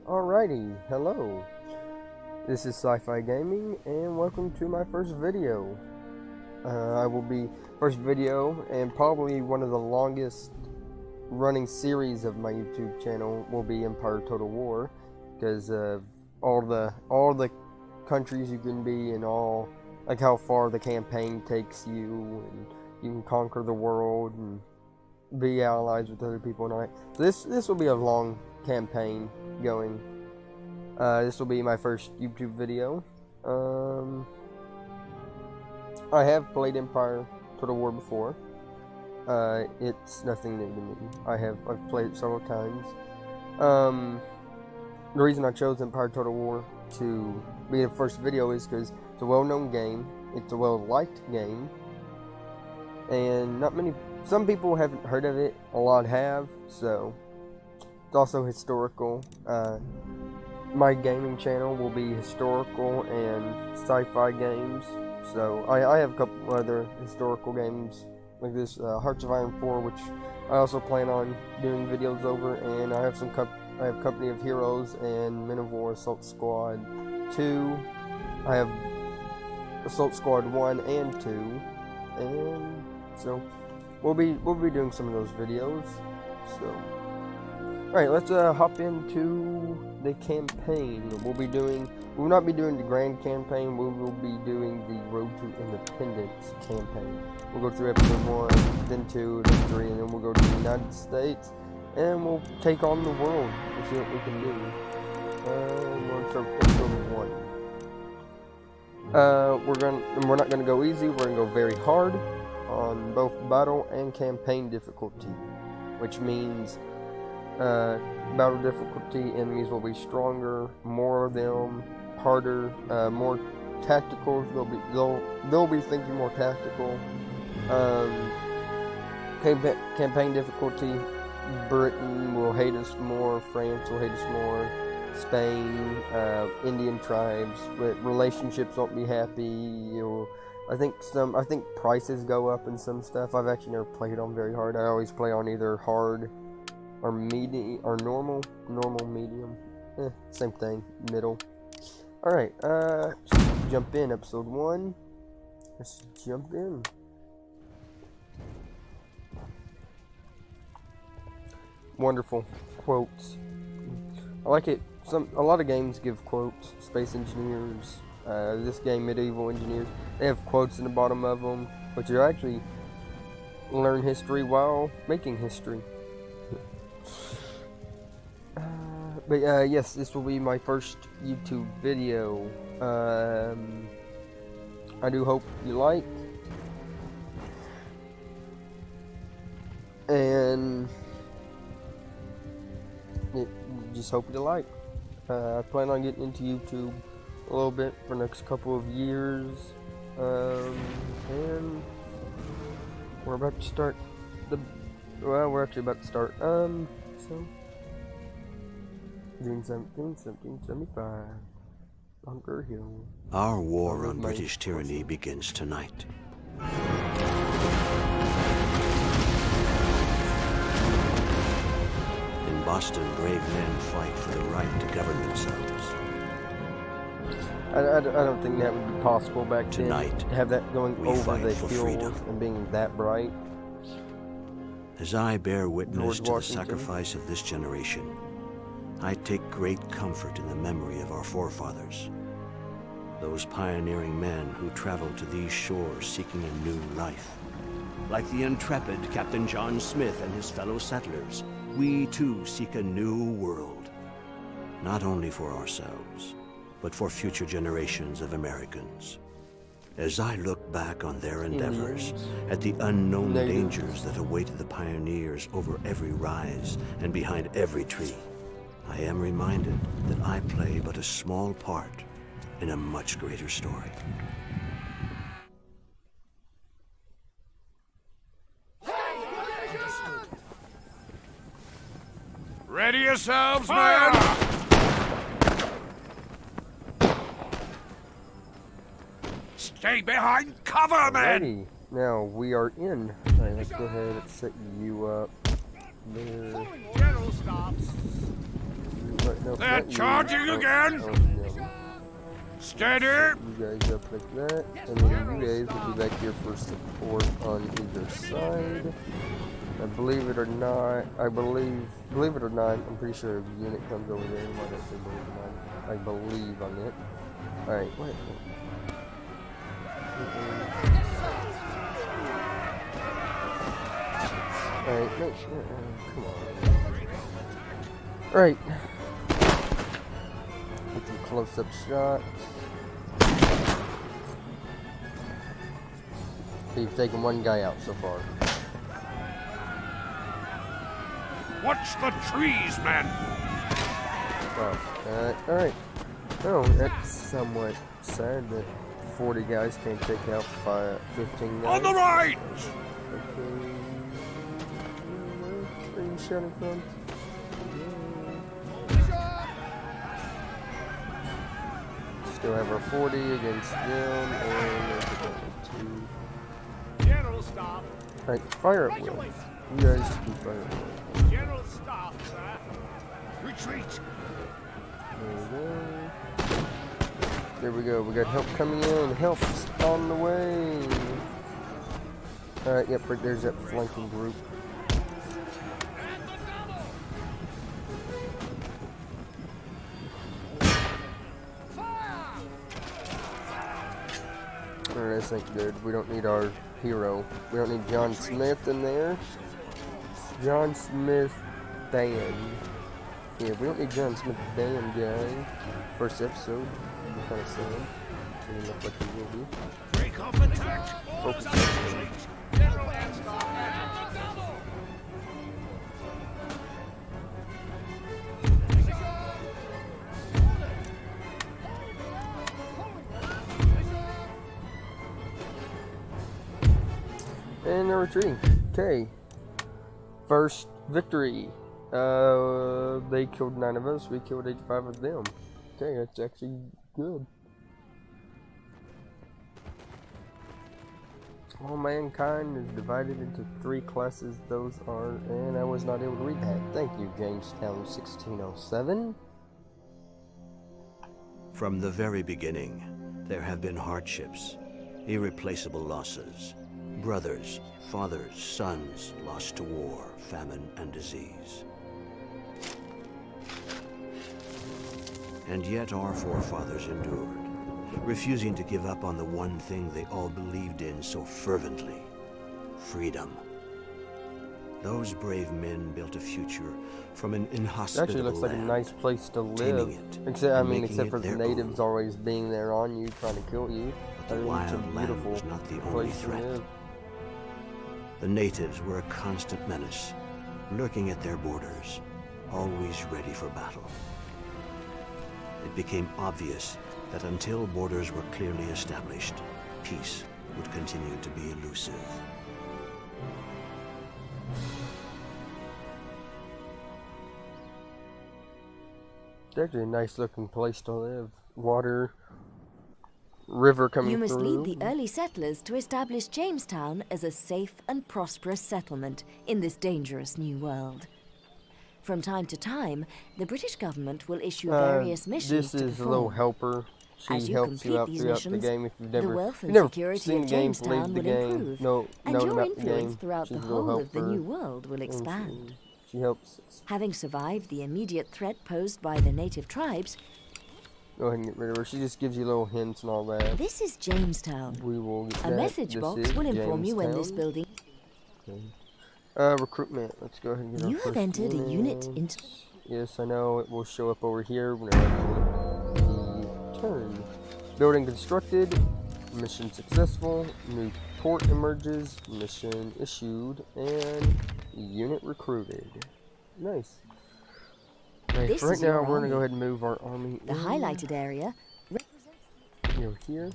Alrighty, hello. This is Sci-Fi Gaming, and welcome to my first video. I will be first video, and probably one of the longest running series of my YouTube channel will be Empire Total War, because of all the countries you can be, and all like how far the campaign takes you, and you can conquer the world and be allies with other people and all that. So this will be a long campaign going. This will be my first YouTube video. I have played Empire Total War before. It's nothing new to me. I've played it several times. The reason I chose Empire Total War to be the first video is because it's a well-known game. It's a well-liked game, and some people haven't heard of it. A lot have. So it's also historical. My gaming channel will be historical and sci-fi games. So I have a couple other historical games like this, Hearts of Iron 4, which I also plan on doing videos over, and I have I have Company of Heroes and Men of War Assault Squad 2. I have Assault Squad 1 and 2, and so we'll be doing some of those videos. So alright, let's hop into the campaign. We'll not be doing the Grand Campaign, we will be doing the Road to Independence campaign. We'll go through episode 1, then 2, then 3, and then we'll go to the United States, and we'll take on the world and see what we can do. We'll start with episode 1. We're not gonna go easy, we're gonna go very hard on both battle and campaign difficulty, which means battle difficulty, enemies will be stronger, more of them, harder, more tactical. They'll be thinking more tactical. Campaign difficulty, Britain will hate us more, France will hate us more, Spain, Indian tribes, but relationships won't be happy. I think prices go up and some stuff. I've actually never played on very hard. I always play on either hard or medium, or normal, medium, same thing, middle. Alright, let's jump in, episode 1, let's jump in. Wonderful quotes. I like it. A lot of games give quotes. Space Engineers, this game, Medieval Engineers, they have quotes in the bottom of them, but you actually learn history while making history. But yes, this will be my first YouTube video. I do hope you like, and just hope you like. I plan on getting into YouTube a little bit for the next couple of years, and we're about to start we're actually about to start, so June 17th, 1775, Bunker Hill. Our war on British tyranny begins tonight. In Boston, brave men fight for the right to govern themselves. I don't think that would be possible back then. Tonight, to have that going we over fight the for hills freedom. and being that bright. As I bear witness George to the Washington. sacrifice of this generation, I take great comfort in the memory of our forefathers. Those pioneering men who traveled to these shores seeking a new life. Like the intrepid Captain John Smith and his fellow settlers, we too seek a new world. Not only for ourselves, but for future generations of Americans. As I look back on their endeavors, at the unknown dangers that awaited the pioneers over every rise and behind every tree, I am reminded that I play but a small part in a much greater story. Ready yourselves, men! Stay behind cover, men! Alrighty, now we are in. Alright, let's go ahead and set you up there. General stops. Right Nope, They're not you. charging again. No. Steady. You guys up like that, and then you guys will be back here for support on either side. I believe it or not, believe it or not, I'm pretty sure the unit comes over there. You might have to believe it or not. I believe on it. Alright, wait. Alright, no, come on. Alright. Get some close-up shots. So you've taken one guy out so far. Watch the trees, men. Oh, alright. Oh, that's somewhat sad that 40 guys can't take out 15 guys. On the right. Okay. Where are you shooting from? Still have our 40 against them, and there's a 2. General staff. Alright, fire at will. You guys can fire at will. General staff, sir. Retreat. There we go. We got help coming in. Help's on the way. Alright, yep, right there's that flanking group. Alright, that's not good. We don't need our hero. We don't need John Smith in there. John Smith Dan. Yeah, we don't need John Smith Dan guy. First episode. I'm kind of sad. Doesn't look like he will be. Break off attack. Focus on him. General air staff. And they're retreating. Okay. First victory. They killed 9 of us. We killed 85 of them. Okay, that's actually good. All mankind is divided into 3 classes. Those are, and I was not able to read that. Thank you, Jamestown 1607. From the very beginning, there have been hardships, irreplaceable losses. Brothers, fathers, sons lost to war, famine, and disease. And yet our forefathers endured, refusing to give up on the one thing they all believed in so fervently: freedom. Those brave men built a future from an It inhospitable actually looks like a land, nice place to live. taming it, Except for the their natives own. always being there on you, trying to kill you. But the I think it's a wild land beautiful was not the only place to threat. live. The natives were a constant menace, lurking at their borders, always ready for battle. It became obvious that until borders were clearly established, peace would continue to be elusive. It's actually a nice looking place to live. Water, river coming You must through. lead the early settlers to establish Jamestown as a safe and prosperous settlement in this dangerous new world. From time to time, the British government will issue various missions This to is a perform. little helper. She As you helps you complete out these throughout the missions, game if you've the never, wealth and you've never security seen of the game, Jamestown played the will game, improve, no, and know your about the influence game. throughout She's the a little whole of the helper, new world will and expand. She helps. Having survived the immediate threat posed by the native tribes, Go ahead and get rid of her. She just gives you little hints and all that. this is Jamestown. We will get A that. message This box is will inform you when this Jamestown. building... Recruitment. Let's go ahead and get our You have first entered a unit unit. into... Yes, I know. It will show up over here whenever the turn. Building constructed. Mission successful. New port emerges. Mission issued. And unit recruited. Nice. Right, This for right is your now, we're going to go army. ahead and move our army The in. highlighted area Here.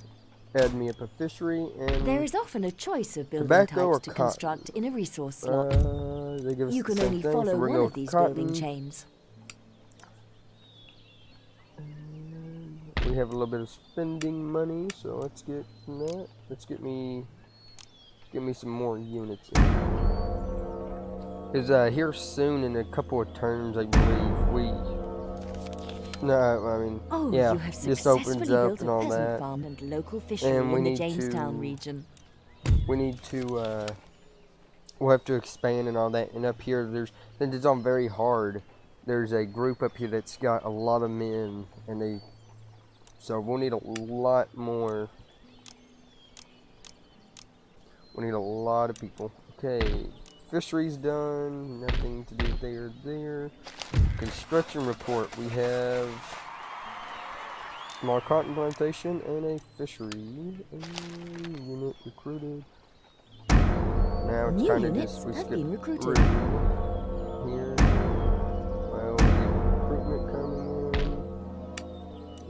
Add me up a fishery. And There is often a choice of building Tobacco or types to cotton? construct in a resource slot. they give us You the can same only thing, follow so we're one gonna of go these cotton. building chains. We have a little bit of spending money, so let's get that. Let's get me some more units in. Because here soon, in a couple of turns, I believe, No, I mean, Oh, yeah, you have this successfully opens up built and a all peasant that. farm and local fishery And we in the need Jamestown to, region. we'll have to expand and all that. And up here, since it's on very hard, there's a group up here that's got a lot of men, and so we'll need a lot more. We need a lot of people. Okay, fisheries done. Nothing to do there. Construction report. We have small cotton plantation and a fishery. Unit recruited. Now it's New kind of units just we have skip been recruited. through here. Well, we get recruitment coming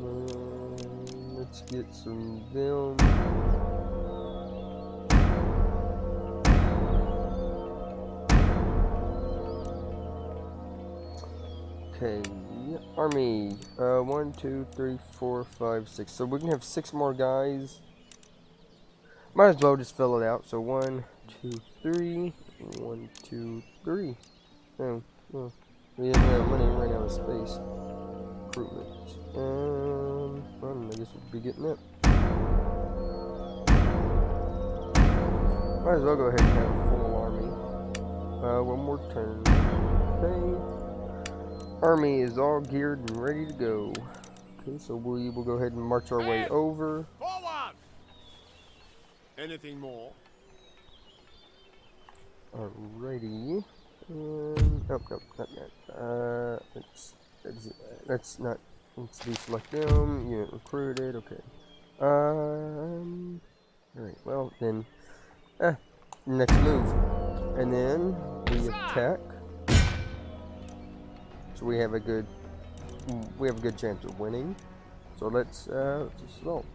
in. Let's get some them. Okay, army. 1, 2, 3, 4, 5, 6. So we can have 6 more guys. Might as well just fill it out. So 1, 2, 3. 1, 2, 3. Oh, we have money right out of space. Recruitment. Well, I guess we'll be getting it. Might as well go ahead and have a full army. One more turn. Okay. Army is all geared and ready to go. Okay, so we will go ahead and march our way over. Forward! Anything more? Alrighty. Nope, not yet. Let's not. Let's deselect them. Unit recruited. Okay. Alright. Well then. Next move, and then we attack. So we have a good chance of winning. So let's assault.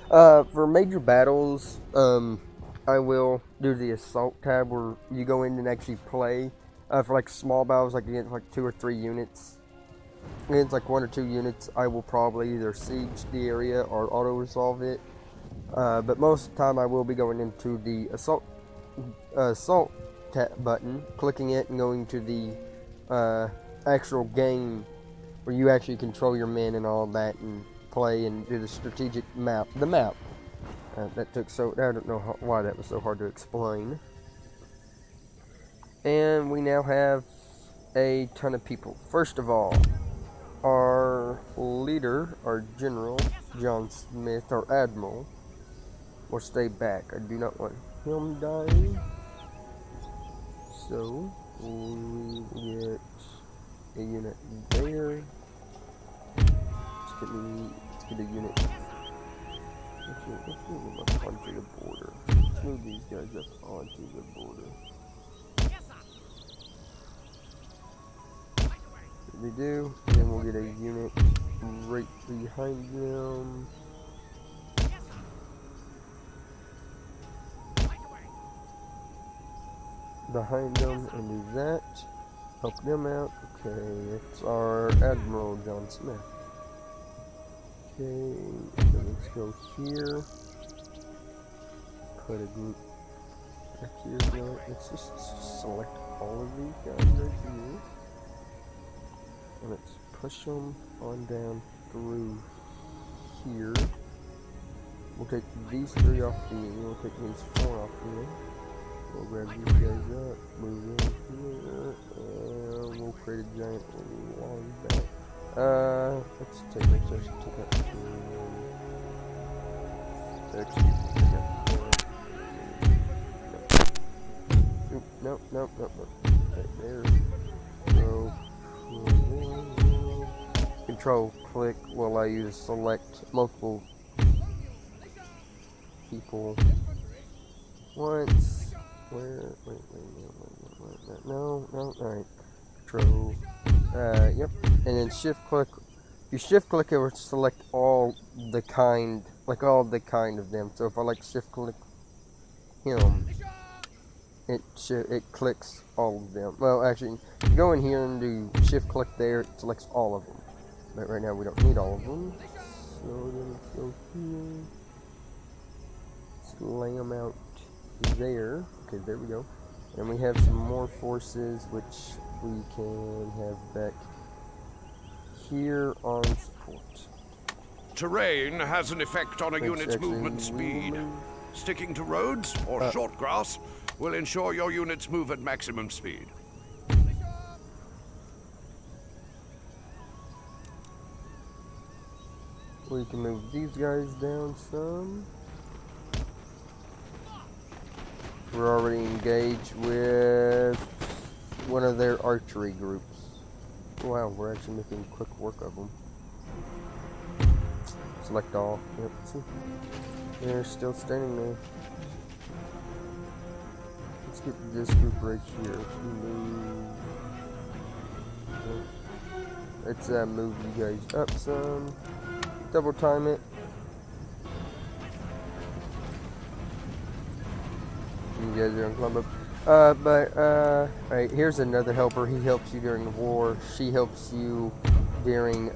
For major battles, I will do the assault tab where you go in and actually play. For like small battles, like against like 2 or 3 units, against like 1 or 2 units, I will probably either siege the area or auto resolve it. But most of the time, I will be going into the assault tab button, clicking it, and going to the actual game where you actually control your men and all that, and play and do the strategic map. The map I don't know why that was so hard to explain. And we now have a ton of people. First of all, our leader, our general, John Smith, our admiral, will stay back. I do not want him dying. So we get a unit there. Let's get a unit. Let's move them up onto the border. Let's move these guys up onto the border. They do, and then we'll get a unit right behind them. Behind them, and do that. Help them out. Okay, it's our Admiral John Smith. Okay, so let's go here. Put a group back here. No, let's just select all of these guys right here. And let's push them on down through here. We'll take these 3 off the end. We'll take these 4 off the end. We'll grab these guys up, move in here, and we'll create a giant wall back. Let's take that. Nope. Okay, there. So, Control click will allow you to select multiple people once. Wait, no, alright. Control, yep, and then shift click. If you shift click, it will select all the kind of them. So if I like shift click him, it clicks all of them. Well, actually, go in here and do shift click there, it selects all of them. But right now we don't need all of them. So then let's go here. Let's lay them out there. Okay, there we go. And we have some more forces which we can have back here on support. Terrain has an effect on a Which unit's actually movement we speed. move. Sticking to roads or short grass will ensure your units move at maximum speed. We can move these guys down some. We're already engaged with one of their archery groups. Wow, we're actually making quick work of them. Select all. Yep, see? They're still standing there. Let's get this group right here. Let's move. Let's move you guys up some. Double time it. You guys are on climb up. Alright, here's another helper. He helps you during the war. She helps you during,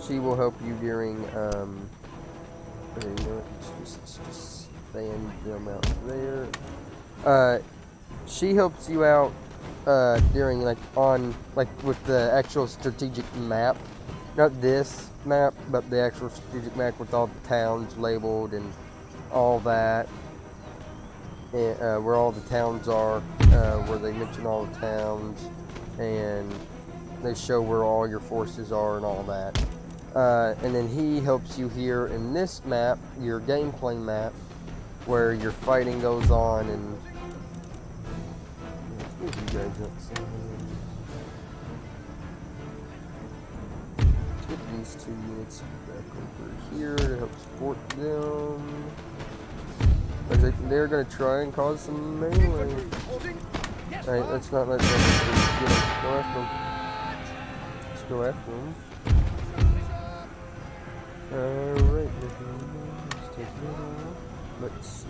she will help you during, okay, you know what, just stand them out there. She helps you out, during, like, with the actual strategic map. Not this map, but the actual strategic map with all the towns labeled and all that. And, where all the towns are, where they mention all the towns, and they show where all your forces are and all that. And then he helps you here in this map, your gameplay map, where your fighting goes on, and let's move you guys up some. Let's get these two units back over here to help support them. They're gonna try and cause some melee. Alright, let's not let them get them. Go after them. Let's go after them. Alright, let's take that off. Let's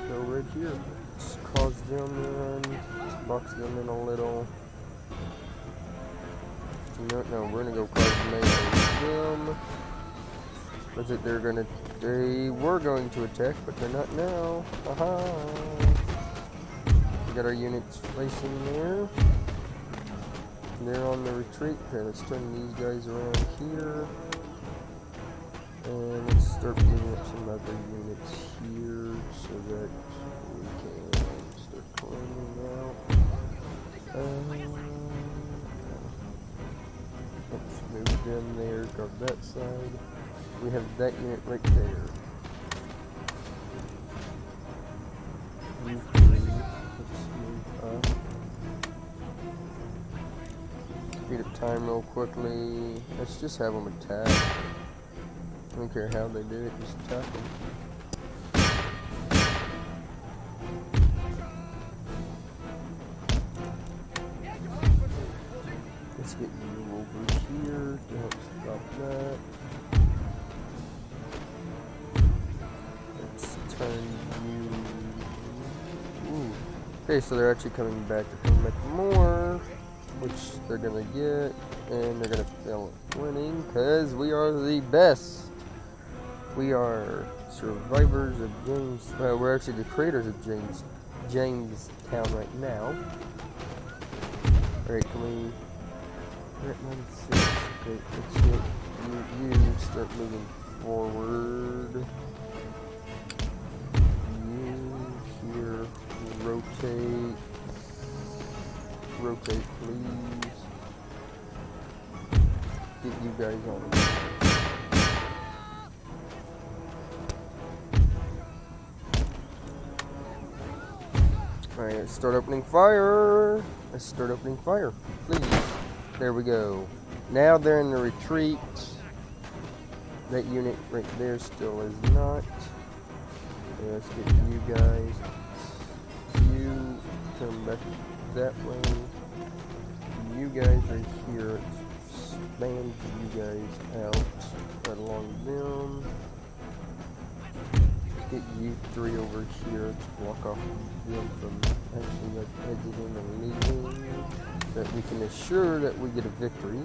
go right here. Let's cause them to run. Let's box them in a little. No, we're gonna go cause them. Was it they were going to attack, but they're not now. Aha! We got our units facing there. They're on the retreat. Okay, let's turn these guys around here. And let's start putting up some other units here so that we can start climbing out. Let's move them there, grab that side. We have that unit right there. Move three. Let's move up. Speed up time real quickly. Let's just have them attack. I don't care how they do it, just attack them. Let's get you over here to help stop that. Let's turn you... Ooh. Okay, so they're actually coming back. They're coming back for more, which they're gonna get, and they're gonna fail at winning, because we are the best. We are survivors of James. We're actually the creators of Jamestown right now. Alright, can we... We're at 96. Okay, let's get you start moving forward. You here, rotate. Rotate, please. Get you guys on. Alright, let's start opening fire. Let's start opening fire, please. There we go. Now they're in the retreat. That unit right there still is not. Okay, let's get you guys. You come back that way. You guys are here. Let's expand you guys out right along them. Get you three over here to block off them from actually exiting and leaving, that we can assure that we get a victory.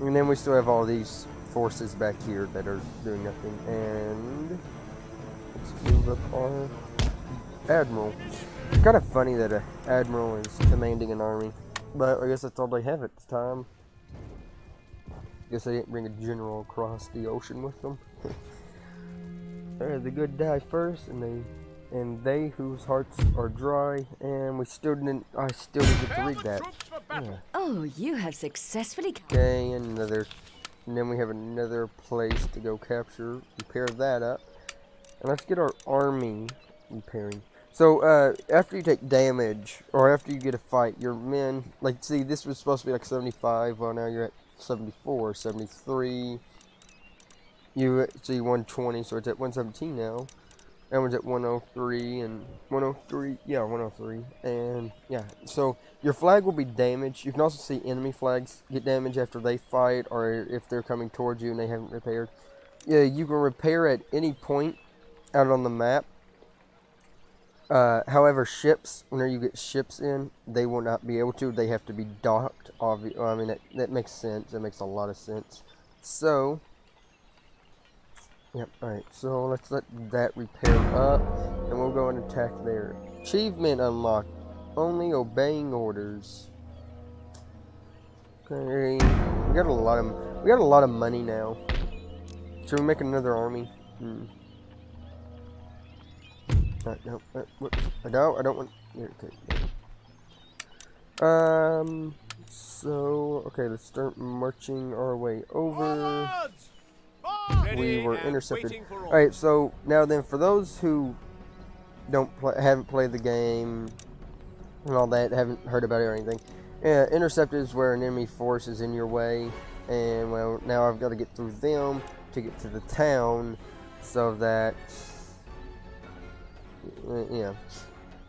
And then we still have all these forces back here that are doing nothing. And let's move up our admiral. It's kind of funny that an admiral is commanding an army, but I guess that's all they have at the time. Guess they didn't bring a general across the ocean with them. The good die first, and they whose hearts are dry, and I still didn't get to read that. Yeah. Oh, you have successfully... Okay, and then we have another place to go capture, repair that up. And let's get our army repairing. So, after you take damage, or after you get a fight, your men, like, see, this was supposed to be like 75, well, now you're at 74, 73, you see 120, so it's at 117 now. That one's at 103, and 103, yeah, 103, and, yeah, so your flag will be damaged. You can also see enemy flags get damaged after they fight, or if they're coming towards you and they haven't repaired. Yeah, you can repair at any point out on the map. However, ships, whenever you get ships in, they will not be able to. They have to be docked. I mean, that makes sense. That makes a lot of sense. So, yep, alright. So, let's let that repair up, and we'll go and attack there. Achievement unlocked. Only obeying orders. Okay, we got a lot of money now. Should we make another army? No, whoops. I don't want... Okay. So, okay, let's start marching our way over. We were intercepted. Alright, so, now then, for those who haven't played the game and all that, haven't heard about it or anything, intercepted is where an enemy force is in your way, and, well, now I've got to get through them to get to the town, so that... yeah,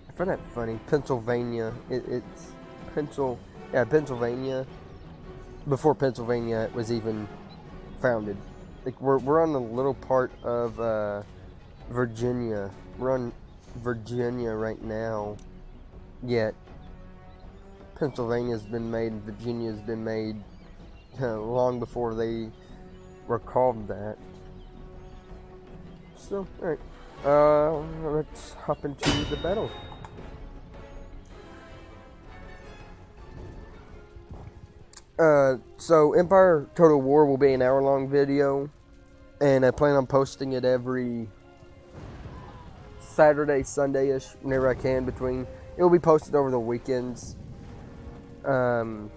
I find that funny. Pennsylvania, it's Pennsylvania, before Pennsylvania was even founded. Like, we're on a little part of Virginia. We're on Virginia right now, yet Pennsylvania's been made, Virginia's been made long before they were called that. So, alright. Let's hop into the battle. So Empire Total War will be an hour-long video, and I plan on posting it every Saturday, Sunday-ish, whenever I can between. It will be posted over the weekends. I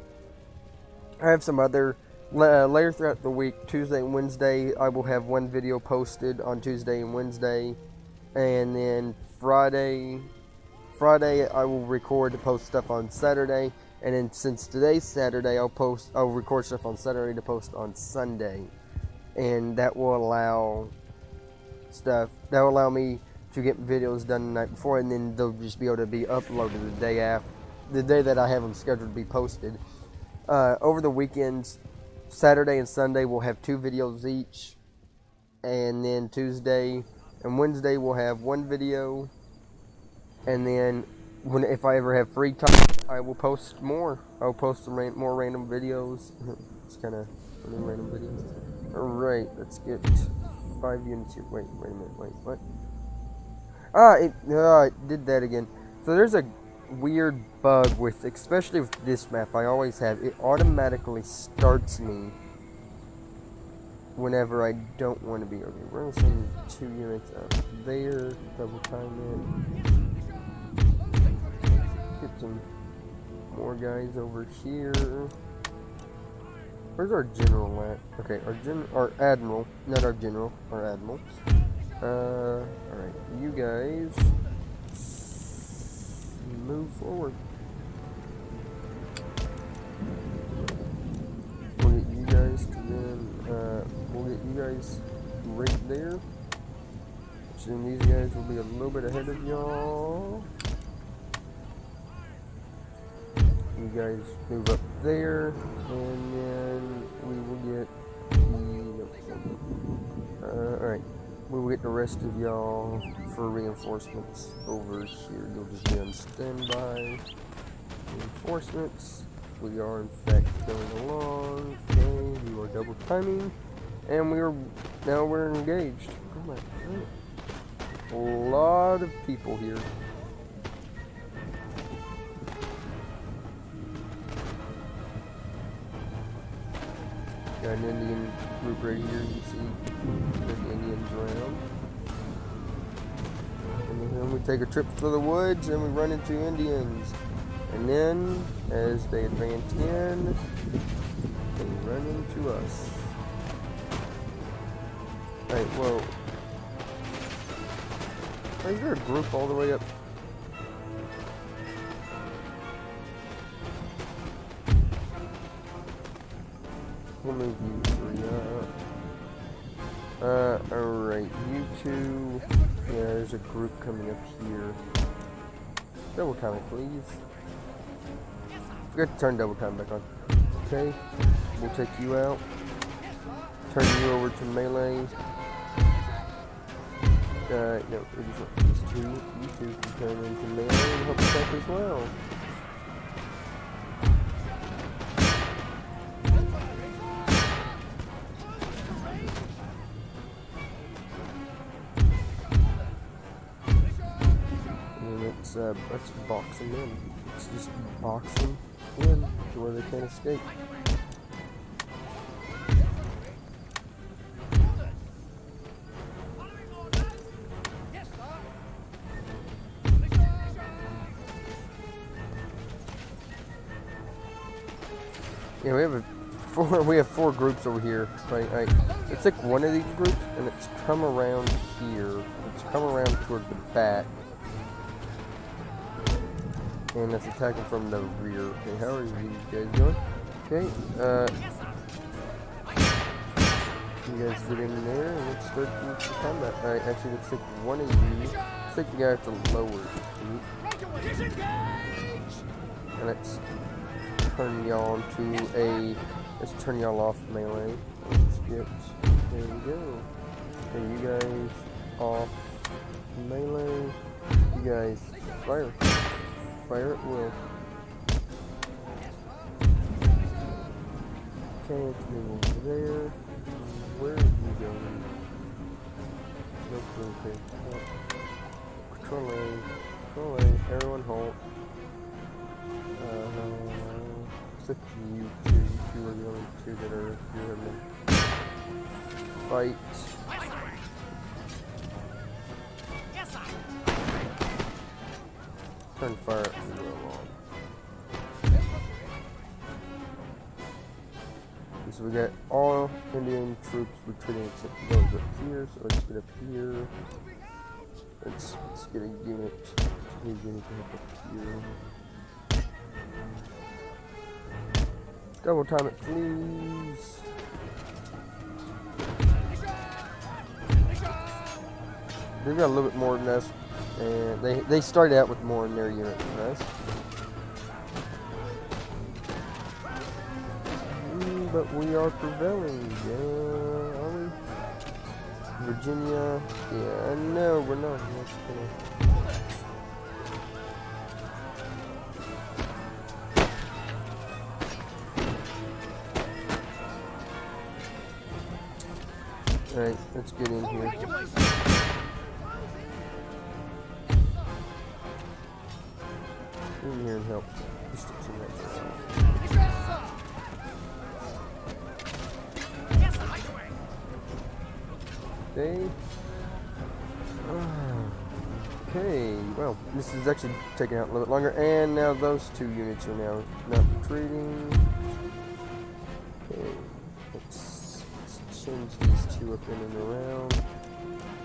have some other... later throughout the week, Tuesday and Wednesday, I will have one video posted on Tuesday and Wednesday. And then Friday I will record to post stuff on Saturday. And then since today's Saturday, I'll record stuff on Saturday to post on Sunday. And that will allow me to get videos done the night before, and then they'll just be able to be uploaded the day after, the day that I have them scheduled to be posted. Over the weekends, Saturday and Sunday we'll have 2 videos each, and then Tuesday and Wednesday we'll have 1 video, and then if I ever have free time, I will post more. I'll post some more random videos. It's kind of funny, random videos. Alright, let's get 5 units here. Wait a minute, wait, what? It did that again. So there's a weird bug especially with this map. I always have it automatically starts me whenever I don't want to be. Okay, we're gonna send 2 units up there, double time it. Get some more guys over here. Where's our general at? Okay, our admiral, not our general, our admiral. Alright, you guys move forward. We'll get you guys to then, we'll get you guys right there. Assume these guys will be a little bit ahead of y'all. You guys move up there, and then we will get alright. We will get the rest of y'all for reinforcements over here. You'll just be on standby. Reinforcements. We are in fact going along. Okay, we are double timing, and now we're engaged. Oh my god! lot of people here. Got an Indian group right here. You see the Indians around. And then we take a trip through the woods and we run into Indians. And then, as they advance in, they run into us. Alright, whoa. Is there a group all the way up? We'll move you three up. Alright, you two. Yeah, there's a group coming up here. Double time it, please. Forgot to turn double time back on. Okay, we'll take you out. Turn you over to melee. No, these two. You two can turn into melee and help attack as well. And let's box them in. Let's just box them in to where they can't escape. Yeah, we have four groups over here. Right, let's take one of these groups and let's come around here. Let's come around toward the back. And let's attack them from the rear. Okay, how are you guys doing? Okay, you guys get in there and let's start the combat. Alright, actually let's take one of you. Let's take the guy at the lower group. And let's turn y'all let's turn y'all off melee. Let's get, there we go. Okay, you guys off melee. You guys fire. Fire at will. Okay, let's move over there. Where are you going? No clue. Okay. Control A, everyone hold. Except you two. You two are the only two that are here. Fight. Turn fire at will on. So we got all Indian troops retreating except those up here. So let's get up here. Let's get a unit. A unit to help up here. Double time it, please. They've got a little bit more than us. And they started out with more in their unit than us. But we are prevailing, yeah, are we? Virginia, yeah, no, we're not. Alright, let's get in here. In here and help. Okay. Okay. Well, this is actually taking out a little bit longer, and now those two units are now not retreating. Okay. Let's change these two up in and around.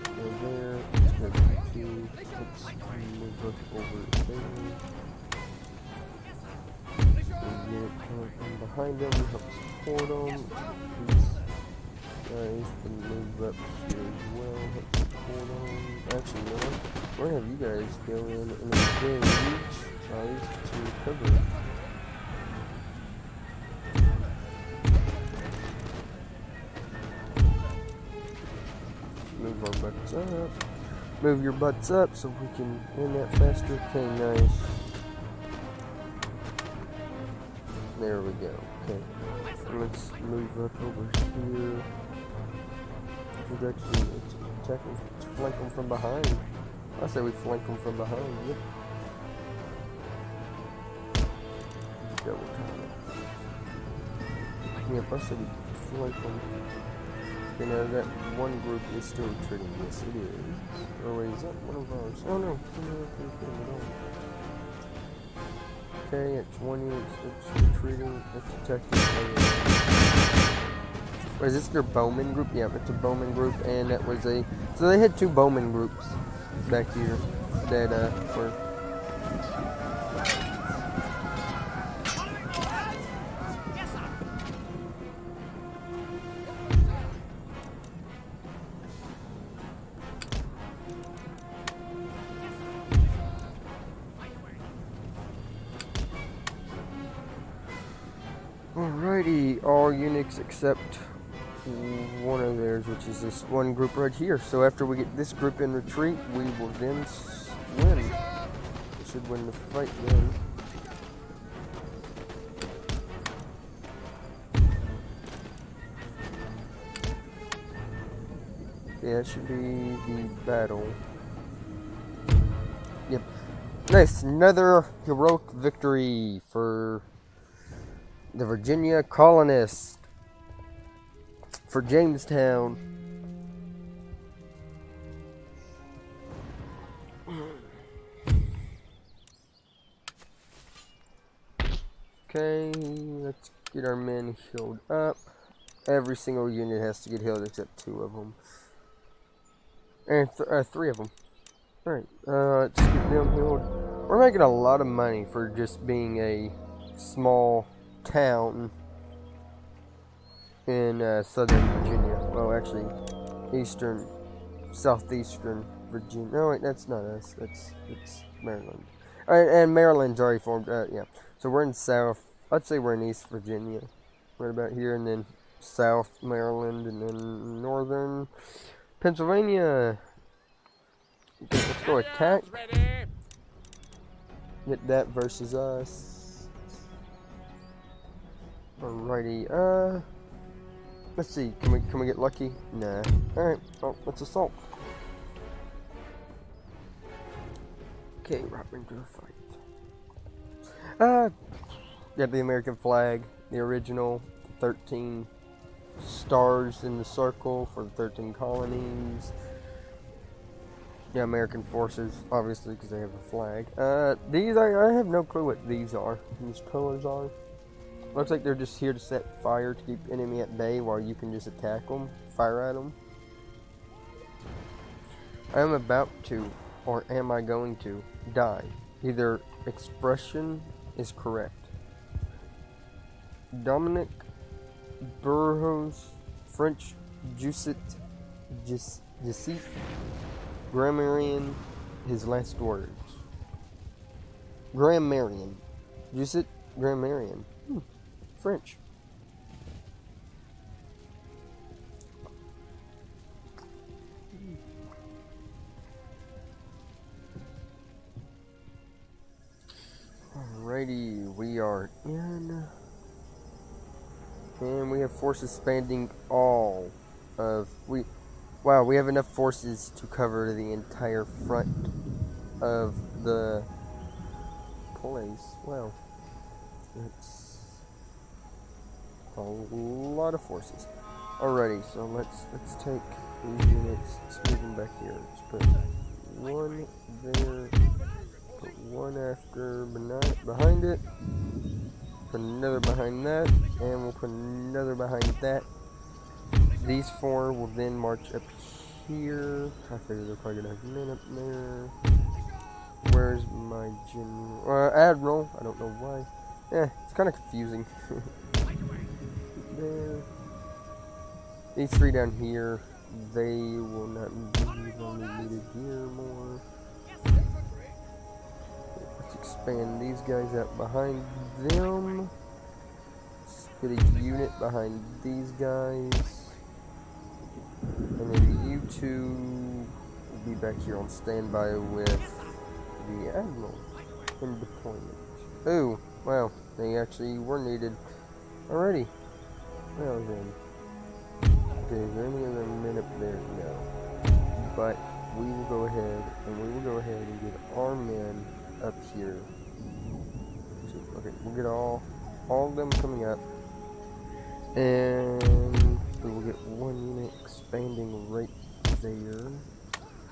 Go there. Let's go to two. Let's move up over there. Unit coming behind them, we help support them. These guys can move up here as well, help support them. Actually, no, we're gonna have you guys go in and engage to cover. Move our butts up. Move your butts up so we can end that faster. Okay, nice. There we go. Okay. Let's move up over here. We're actually attacking flank them from behind. I say we flank them from behind. Yep. Double time. Yep, I say we flank them. You know, that one group is still retreating. Yes, it is. Oh, wait, is that one of ours? Oh, no. Okay, it's one unit. It's retreating. It's attacking. Wait, is this their bowman group? Yeah, it's a bowman group, and that was a... So they had two bowman groups back here that were... Alrighty, all units except one of theirs, which is this one group right here. So after we get this group in retreat, we will then win. We should win the fight then. Yeah, it should be the battle. Yep. Nice, another heroic victory for the Virginia colonists. For Jamestown. Okay, let's get our men healed up. Every single unit has to get healed except two of them. And three of them. Alright, let's get them healed. We're making a lot of money for just being a small town in southern Virginia. Well, actually, southeastern Virginia. No, wait, that's not us. That's Maryland. And Maryland's already formed. Yeah. So we're in I'd say we're in East Virginia, right about here, and then South Maryland, and then Northern Pennsylvania. Okay, let's go attack. Get that versus us. Alrighty. Let's see. Can we get lucky? Nah. All right. Well, let's assault. Okay, right into the fight. Got the American flag, the original 13 stars in the circle for the 13 colonies. Yeah, American forces, obviously, because they have a flag. These I have no clue what these are. These pillars are. Looks like they're just here to set fire to keep enemy at bay while you can just attack them, fire at them. I am about to, or am I going to, die. Either expression is correct. Dominic Burroughs, French Jussit, grammarian, his last words. Grammarian. Jussit, grammarian. French. Alrighty, we are in, and we have forces spanning all of wow, we have enough forces to cover the entire front of the place. Wow, it's a lot of forces. Alrighty, so let's take these units, let's move them back here. Let's put one there, put one after behind it, put another behind that, and we'll put another behind that. These four will then march up here. I figure they're probably gonna have men up there. Where's my general? Admiral. I don't know why. Yeah, it's kind of confusing. There. These three down here, they will not be only needed here more. Let's expand these guys out behind them. Let's get a unit behind these guys. And then you two will be back here on standby with the Admiral in deployment. Oh, wow, they actually were needed already. Well then, okay, is there any other men up there? No. But we will go ahead and get our men up here. So, okay, we'll get all of them coming up, and we will get one unit expanding right there,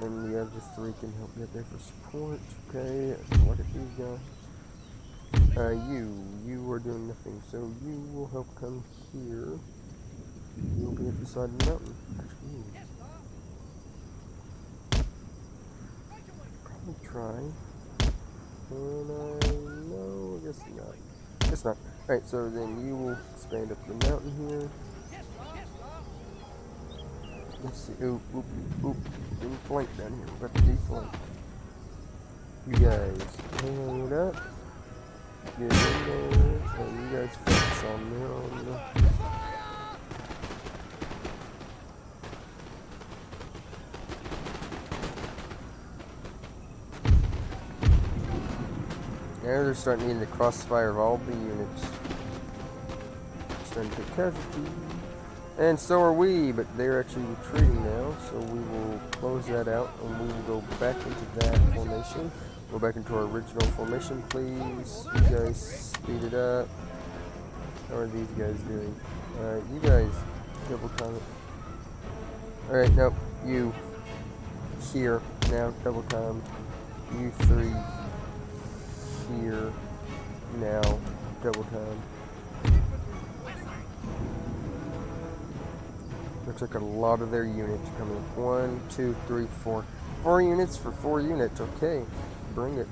and the other three can help get there for support. Okay, look at these guys. You are doing nothing, so you will help come here. You'll be at the side of the mountain. Probably try. And no, I guess not. Guess not. Alright, so then you will expand up the mountain here. Let's see. Oop. In flank down here. We're about to deflank. You guys, hold up. Get in there. And you guys focus on them. Now they're starting to get in the crossfire of all the units. Starting to take casualties. And so are we, but they're actually retreating now, so we will close that out and we will go back into that formation. Go back into our original formation, please. You guys speed it up. How are these guys doing? Alright, you guys double time it. Alright, nope. You here. Now double time. You three here. Now double time. Looks like a lot of their units coming. 1, 2, 3, 4. 4 units for 4 units. Okay. Bring it.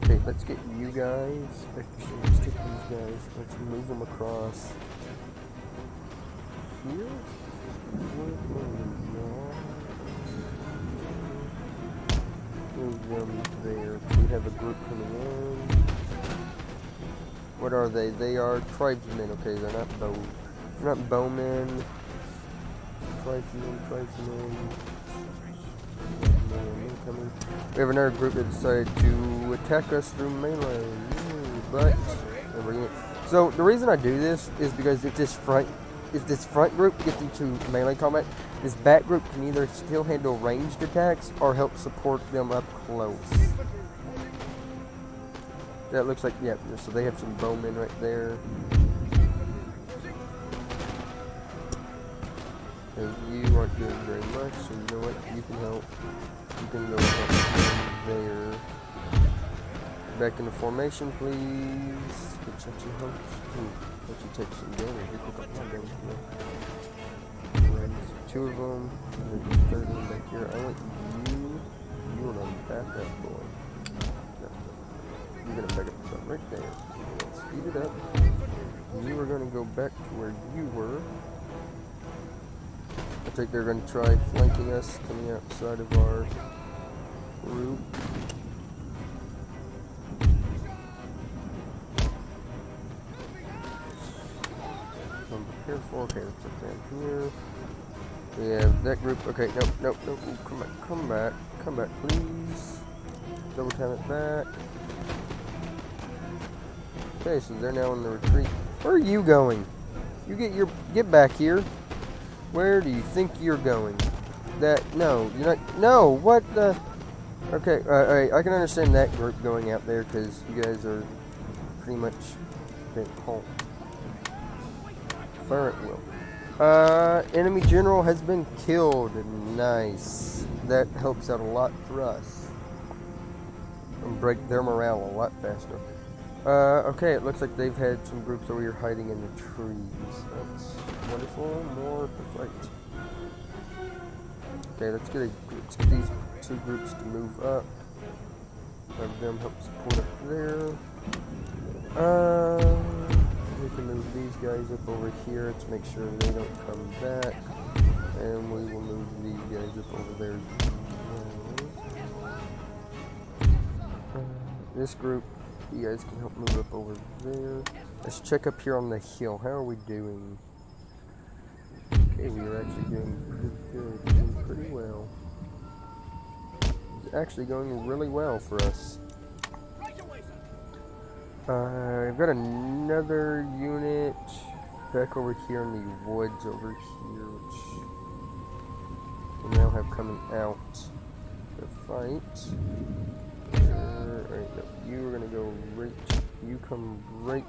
Okay, let's get you guys. Actually, let's get these guys. Let's move them across here. Move them there. We have a group coming in. What are they? They are tribesmen. Okay, they're not bowmen. Tribesmen. Incoming. We have another group that decided to attack us through melee. But so the reason I do this is because if this front group gets into melee combat, this back group can either still handle ranged attacks or help support them up close. That looks like, yeah, so they have some bowmen right there. And you aren't doing very much, so you know what, you can help. You can go help them there. Back into formation, please. Which actually helps. Let you take some damage. You pick up my damage. Right, 2 of them. And then 3rd one back here. I want you. You want to back up, boy. You're going to back up something right there. Speed it up. You are going to go back to where you were. I think they're going to try flanking us, coming outside of our group. Careful. Okay, let's put down here. We have that group. Okay, nope. Ooh, come back, please. Double time it back. Okay, so they're now in the retreat. Where are you going? Get back here. Where do you think you're going? No, you're not. No, what the? Okay, alright, I can understand that group going out there because you guys are pretty much home. Fire at will. Enemy general has been killed. Nice. That helps out a lot for us. And break their morale a lot faster. Okay, it looks like they've had some groups over here hiding in the trees. That's wonderful. More to fight. Okay, let's get these 2 groups to move up. Have them help support up there. We can move these guys up over here to make sure they don't come back. And we will move these guys up over there as well. This group, you guys can help move up over there. Let's check up here on the hill. How are we doing? Okay, we are actually doing pretty good. Doing pretty well. It's actually going really well for us. I've got another unit back over here in the woods over here, which have coming out to fight. Alright, no, you are gonna go right. You come right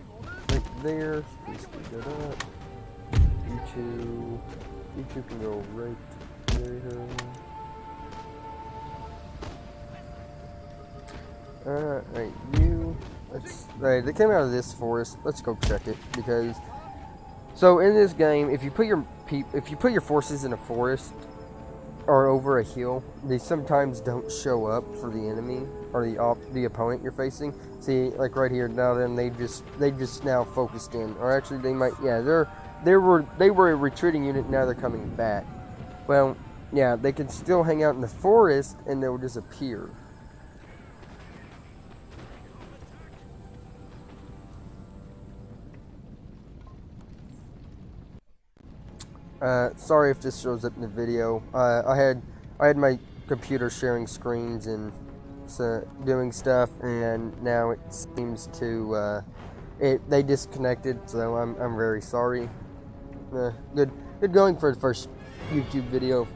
there. Please speed that up. You two can go right there. Alright, Alright, they came out of this forest. Let's go check it, because so in this game, if you put your forces in a forest or over a hill, they sometimes don't show up for the enemy or the opponent you're facing. See, like right here, now then they just now focused in, or actually they might, yeah, they were a retreating unit, now they're coming back. Well, yeah, they can still hang out in the forest and they'll disappear. Sorry if this shows up in the video. I had my computer sharing screens and doing stuff, and now it seems to they disconnected. So I'm very sorry. Good going for the first YouTube video.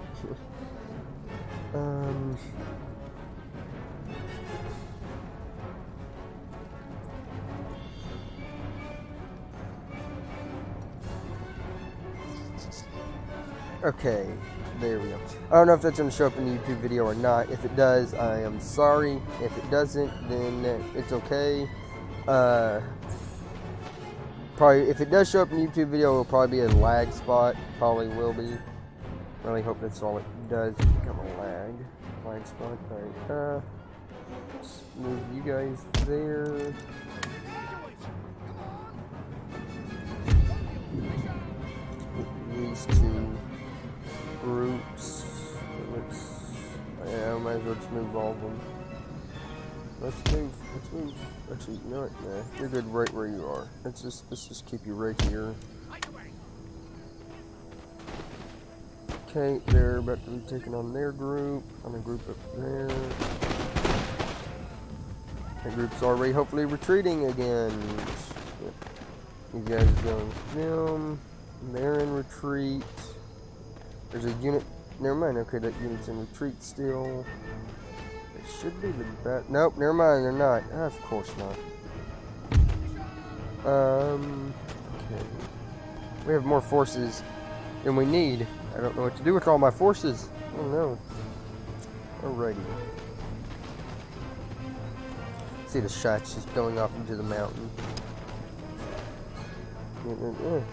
Okay, there we go. I don't know if that's going to show up in the YouTube video or not. If it does, I am sorry. If it doesn't, then it's okay. Probably, if it does show up in the YouTube video, it'll probably be a lag spot. Probably will be. Really hope that's all it does. Become a lag spot. Alright, let's move you guys there. These two groups. Yeah, I might as well just move all of them. Let's move. Actually, you know what? Nah, you're good right where you are. Let's just keep you right here. Okay, they're about to be taking on their group. On a group up there. The group's already hopefully retreating again. Yep. These guys are going with them. They're in retreat. There's a unit. Never mind. Okay, that unit's in retreat still. They should be the best. Nope. Never mind. They're not. Ah, of course not. Okay. We have more forces than we need. I don't know what to do with all my forces. Oh no. Alrighty. See the shots just going off into the mountain. Let's okay.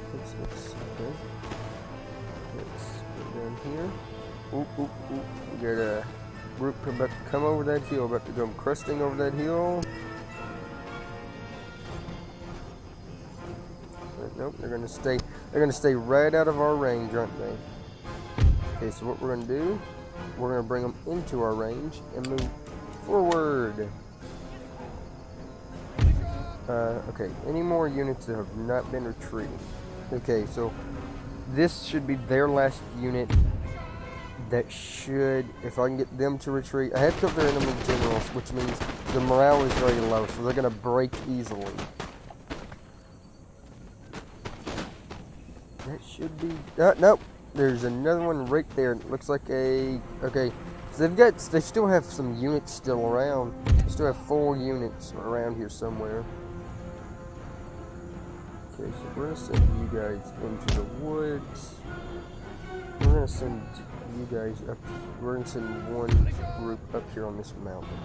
Let's go down here. Oop. We got a group about to come over that hill, about to go crusting over that hill. Nope, they're gonna stay right out of our range, aren't they? Okay, so what we're gonna do, we're gonna bring them into our range and move forward. Okay, any more units that have not been retreating? Okay, so this should be their last unit that should, if I can get them to retreat, I have to kill their enemy generals, which means the morale is very low, so they're gonna break easily. That should be, nope, there's another one right there. It looks like a, okay, so they still have some units still around. They still have 4 units around here somewhere. Okay, so we're gonna send you guys into the woods. We're gonna send you guys up. We're gonna send one group up here on this mountain.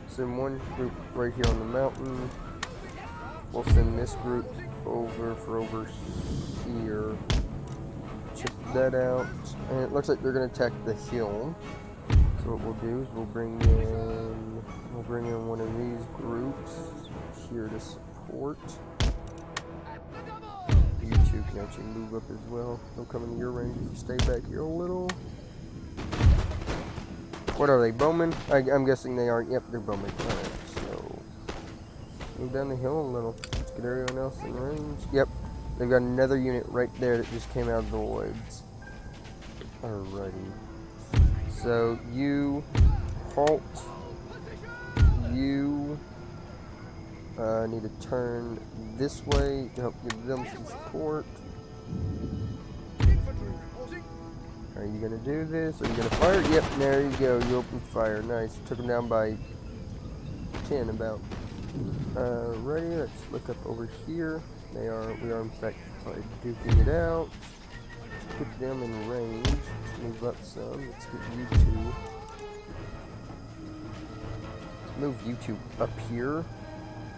Send one group right here on the mountain. We'll send this group over here. Check that out. And it looks like they're gonna attack the hill. So what we'll do is we'll bring in one of these groups here to support. You two can actually move up as well. They'll come into your range if you stay back here a little. What are they, bowmen? I'm guessing they aren't. Yep, they're bowmen. Alright, so move down the hill a little. Let's get everyone else in range. Yep, they've got another unit right there that just came out of the woods. Alrighty. So you halt. You need to turn this way to help give them some support. Are you gonna do this? Are you gonna fire? Yep, there you go. You open fire. Nice. Took them down by 10 about. Ready? Let's look up over here. We are in fact duking it out. Put them in range. Let's move up some. Let's get you two. Let's move you two up here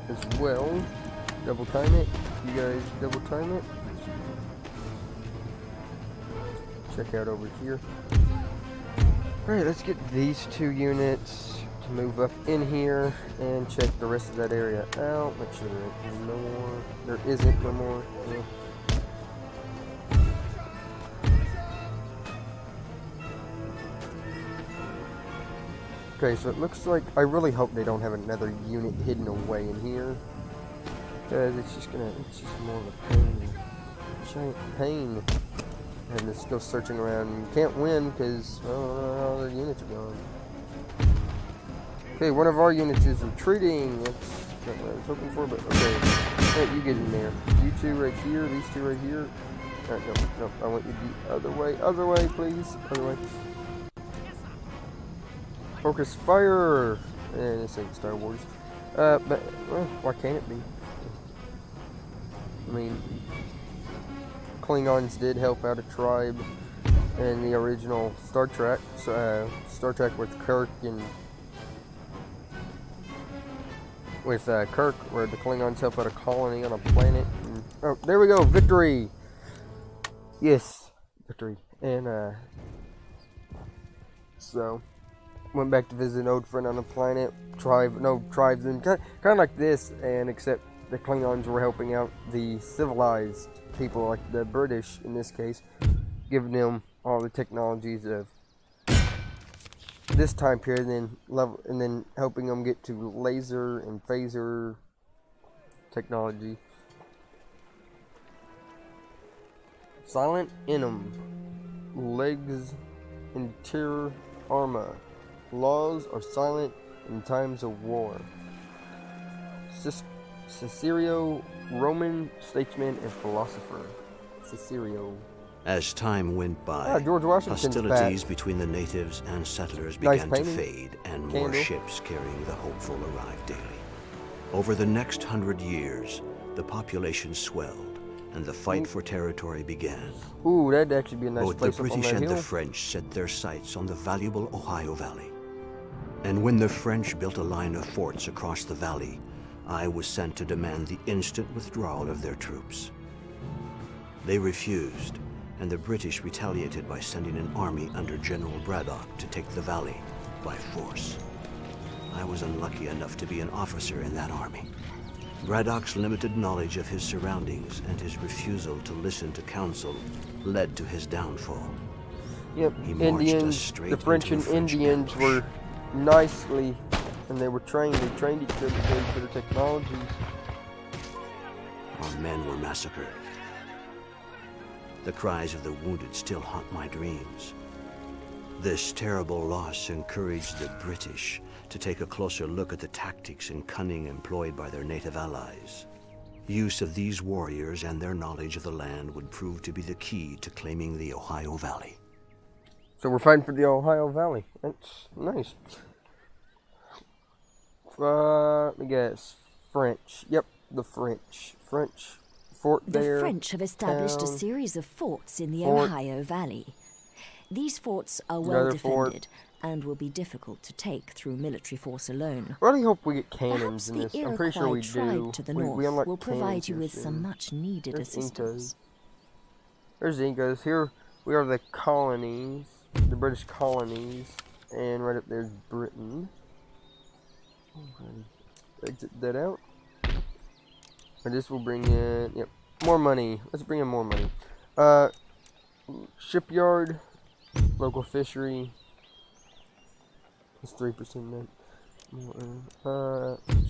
as well. Double time it. You guys double time it. Check out over here. Alright, let's get these 2 units to move up in here and check the rest of that area out. Make sure there ain't no more. There isn't no more. Yeah. Okay, so it looks like, I really hope they don't have another unit hidden away in here. Because it's just more of a pain. Giant pain. And it's still searching around. You can't win because, all their units are gone. Okay, one of our units is retreating. That's not what I was hoping for, but okay. Alright, you get in there. You two right here, these two right here. Alright, no, I want you the other way, please. Other way. Focus fire! And this ain't Star Wars. But, well, why can't it be? I mean, Klingons did help out a tribe in the original Star Trek. Star Trek with Kirk and Kirk, where the Klingons help out a colony on a planet. And, oh, there we go, victory! Yes, victory. And so went back to visit an old friend on the planet. Tribes and kind of like this, and except the Klingons were helping out the civilized people, like the British in this case, giving them all the technologies of this time period, and then helping them get to laser and phaser technology. Silent Enum, legs and terror armor. Laws are silent in times of war. Cicero, Roman statesman and philosopher. Cicero. As time went by, George Washington's hostilities back. between the natives and settlers Nice began to painting. fade, and more Candle. ships carrying the hopeful arrived daily. Over the next 100 years, the population swelled, and the fight for territory began. Ooh, that'd actually be a nice Both the place up on British that and the hill. French set their sights on the valuable Ohio Valley. And when the French built a line of forts across the valley, I was sent to demand the instant withdrawal of their troops. They refused, and the British retaliated by sending an army under General Braddock to take the valley by force. I was unlucky enough to be an officer in that army. Braddock's limited knowledge of his surroundings and his refusal to listen to counsel led to his downfall. Yep, He marched us Indians, straight the French into and a French Indians ambush. were nicely, and they were trained. They trained each other for their technologies. Our men were massacred. The cries of the wounded still haunt my dreams. This terrible loss encouraged the British to take a closer look at the tactics and cunning employed by their native allies. Use of these warriors and their knowledge of the land would prove to be the key to claiming the Ohio Valley. So we're fighting for the Ohio Valley. That's nice. Let me guess. French. Yep, the French. French fort there. The French have established a town. series of forts in the Fort. Ohio Valley. These forts are well Another fort. defended and will be difficult to take through military force alone. I really hope we get Perhaps cannons in the this. I'm pretty sure we Iroquois do. tribe to the we north unlock will provide cannons you here with some soon. much needed There's assistance. Incas. There's the Incas. Here we are, the colonies, the British colonies, and right up there's Britain. Exit that out. And this will bring in, yep, more money. Let's bring in more money. Shipyard, local fishery. It's 3% net.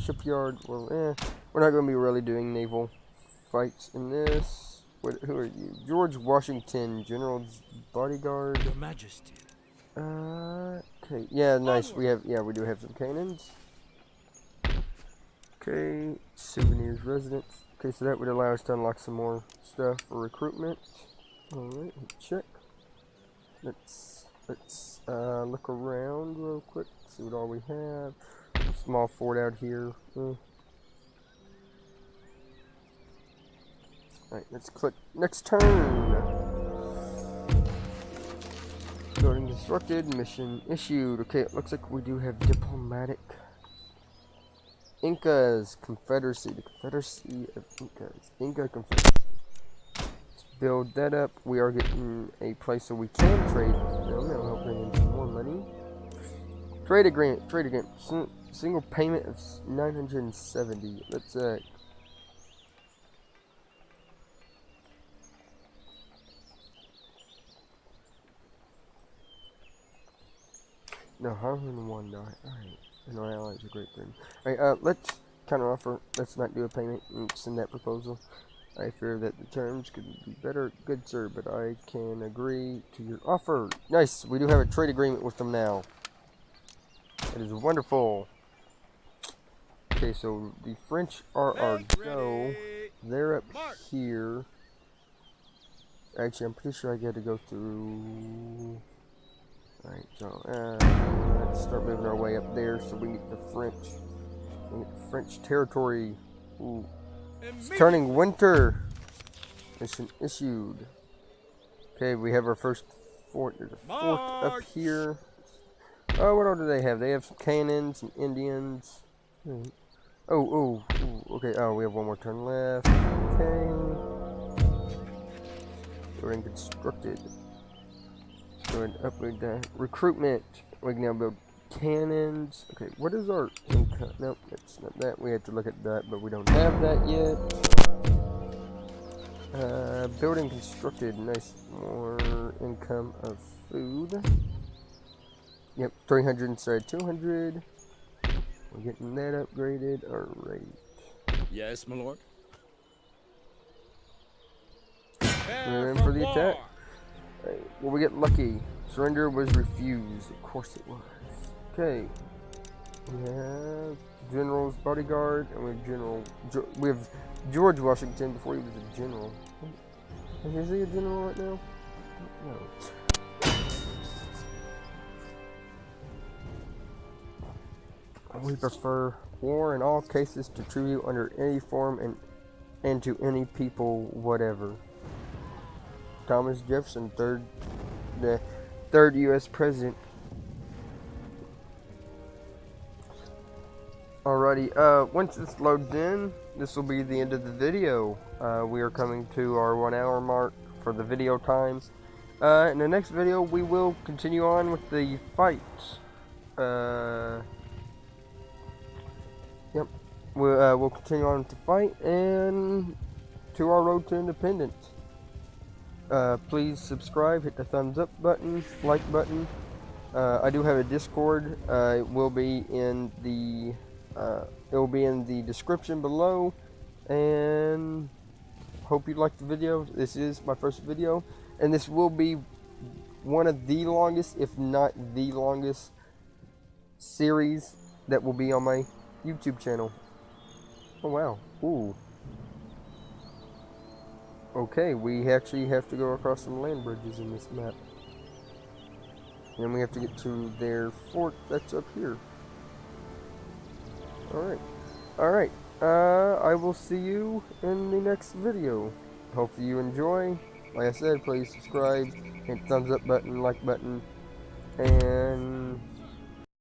Shipyard. Well, we're not going to be really doing naval fights in this. Who are you? George Washington, General's bodyguard. Your Majesty. Okay. Yeah, nice. We do have some cannons. Okay, souvenirs, residence. Okay, so that would allow us to unlock some more stuff for recruitment. Alright, check. let's look around real quick. See what all we have. Small fort out here. Alright, let's click next turn. Building constructed, mission issued. Okay, it looks like we do have diplomatic. Incas Confederacy, the Confederacy of Incas. Inca Confederacy. Let's build that up. We are getting a place so we can trade with them. That'll help bring in some more money. Trade agreement. Single payment of 970. Let's no, 101 die. Alright. No allies are great thing. Alright, let's counter offer. Let's not do a payment and send that proposal. I fear that the terms could be better. Good sir, but I can agree to your offer. Nice, we do have a trade agreement with them now. That is wonderful. Okay, so the French are our go. They're up here. Actually, I'm pretty sure I got to go through. Alright, so let's start moving our way up there so we can get the French territory. Ooh. It's turning winter. Mission issued. Okay, we have our first fort. There's a fort up here. Oh, what all do they have? They have some cannons, some Indians. Oh, okay. Oh, we have one more turn left. Okay. We're in constructed. Go ahead and upgrade that. Recruitment. We can now build cannons. Okay, what is our income? Nope, it's not that. We have to look at that, but we don't have that yet. Building constructed. Nice. More income of food. Yep, 300 instead of 200. We're getting that upgraded. Alright. Yes, my lord. We're in for the attack. Right. Well, we get lucky. Surrender was refused. Of course it was. Okay. We have General's bodyguard, and we have George Washington before he was a general. Is he a general right now? No. We prefer war in all cases to tribute under any form and to any people, whatever. Thomas Jefferson, the third U.S. president. Alrighty, once this loads in, this will be the end of the video. We are coming to our 1 hour mark for the video time. In the next video, we will continue on with the fight. Yep, we'll continue on with the fight and to our road to independence. Please subscribe, hit the thumbs up button, like button. I do have a Discord. It will be in the description below. And hope you liked the video. This is my first video, and this will be one of the longest, if not the longest, series that will be on my YouTube channel. Oh wow. Ooh. Okay, we actually have to go across some land bridges in this map. And we have to get to their fort that's up here. Alright. Alright. I will see you in the next video. Hopefully you enjoy. Like I said, please subscribe, hit thumbs up button, like button, and